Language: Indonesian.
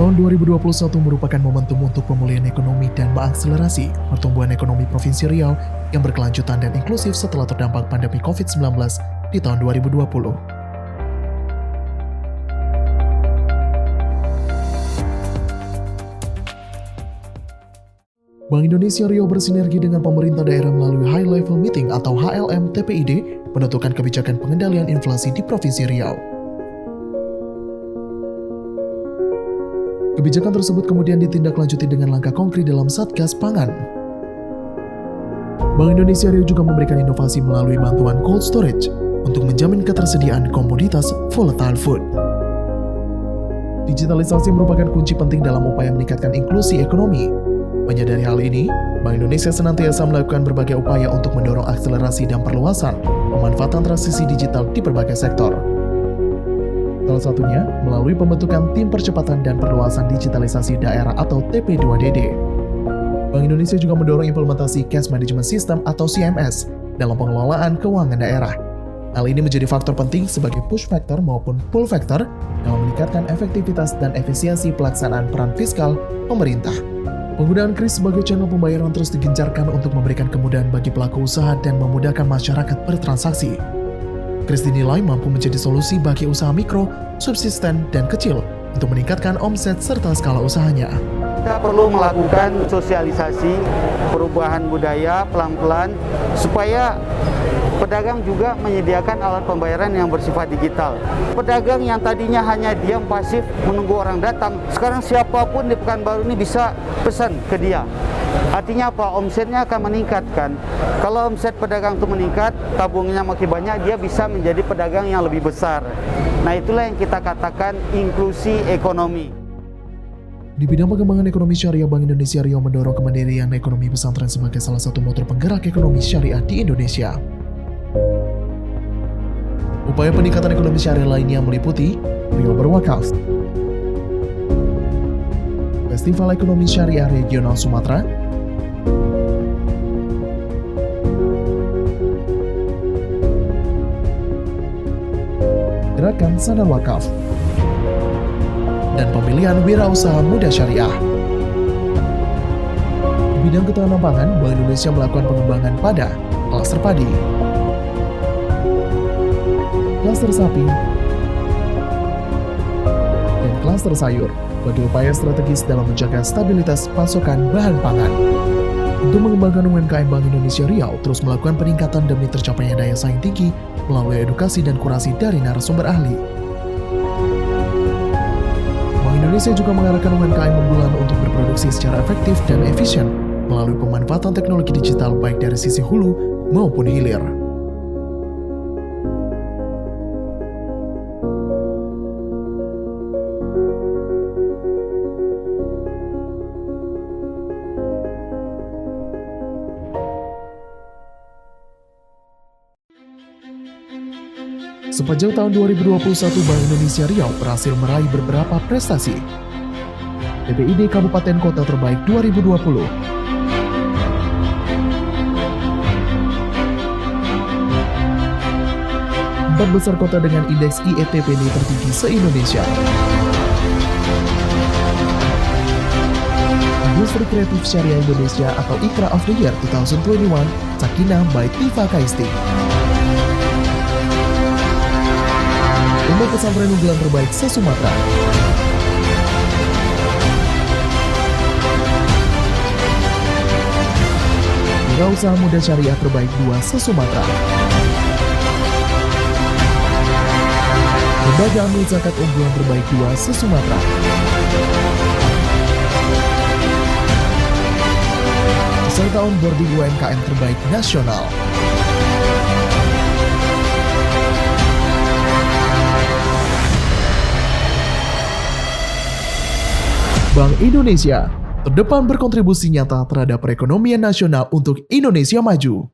Tahun 2021 merupakan momentum untuk pemulihan ekonomi dan mengakselerasi pertumbuhan ekonomi Provinsi Riau yang berkelanjutan dan inklusif setelah terdampak pandemi COVID-19 di tahun 2020. Bank Indonesia Riau bersinergi dengan pemerintah daerah melalui High Level Meeting atau HLM TPID menentukan kebijakan pengendalian inflasi di Provinsi Riau. Kebijakan tersebut kemudian ditindaklanjuti dengan langkah konkret dalam Satgas Pangan. Bank Indonesia Riau juga memberikan inovasi melalui bantuan cold storage untuk menjamin ketersediaan komoditas volatile food. Digitalisasi merupakan kunci penting dalam upaya meningkatkan inklusi ekonomi. Menyadari hal ini, Bank Indonesia senantiasa melakukan berbagai upaya untuk mendorong akselerasi dan perluasan pemanfaatan transisi digital di berbagai sektor. Salah satunya melalui pembentukan Tim Percepatan dan Perluasan Digitalisasi Daerah atau TP2DD. Bank Indonesia juga mendorong implementasi Cash Management System atau CMS dalam pengelolaan keuangan daerah. Hal ini menjadi faktor penting sebagai push factor maupun pull factor dalam meningkatkan efektivitas dan efisiensi pelaksanaan peran fiskal pemerintah. Penggunaan KRIS sebagai channel pembayaran terus digencarkan untuk memberikan kemudahan bagi pelaku usaha dan memudahkan masyarakat bertransaksi. KRIS dinilai mampu menjadi solusi bagi usaha mikro, subsisten, dan kecil untuk meningkatkan omset serta skala usahanya. Kita perlu melakukan sosialisasi perubahan budaya pelan-pelan supaya pedagang juga menyediakan alat pembayaran yang bersifat digital. Pedagang yang tadinya hanya diam pasif menunggu orang datang, sekarang siapapun di Pekanbaru ini bisa pesan ke dia. Artinya apa? Omsetnya akan meningkat kan. Kalau omset pedagang itu meningkat, tabungnya makin banyak, dia bisa menjadi pedagang yang lebih besar. Nah, itulah yang kita katakan inklusi ekonomi. Di bidang pengembangan ekonomi syariah, Bank Indonesia Riau mendorong kemandirian ekonomi pesantren sebagai salah satu motor penggerak ekonomi syariah di Indonesia. Upaya peningkatan ekonomi syariah lainnya meliputi Riau Berwakaf, Festival Ekonomi Syariah Regional Sumatera, Gerakan Sadar Wakaf, dan pemilihan wirausaha muda syariah. Di bidang ketahanan pangan, Bank Indonesia melakukan pengembangan pada klaster padi, klaster sapi, dan klaster sayur sebagai upaya strategis dalam menjaga stabilitas pasokan bahan pangan. Untuk mengembangkan UMKM, Bank Indonesia Riau terus melakukan peningkatan demi tercapainya daya saing tinggi melalui edukasi dan kurasi dari narasumber ahli. Bank Indonesia juga mengarahkan UMKM unggulan untuk berproduksi secara efektif dan efisien melalui pemanfaatan teknologi digital baik dari sisi hulu maupun hilir. Sepanjang tahun 2021, Bank Indonesia Riau berhasil meraih beberapa prestasi. TPID Kabupaten Kota Terbaik 2020, empat besar kota dengan indeks IETPD tertinggi se-Indonesia. Industri Kreatif Syariah Indonesia atau IKRA of the Year 2021, Sakinah by Tifa Kaisti. Pondok pesantren unggulan terbaik se-Sumatera. Wirausaha muda syariah terbaik 2 se-Sumatera. Lembaga Amil Zakat unggulan terbaik 2 se-Sumatera. Peserta onboarding UMKM terbaik nasional. Bank Indonesia terdepan berkontribusi nyata terhadap perekonomian nasional untuk Indonesia maju.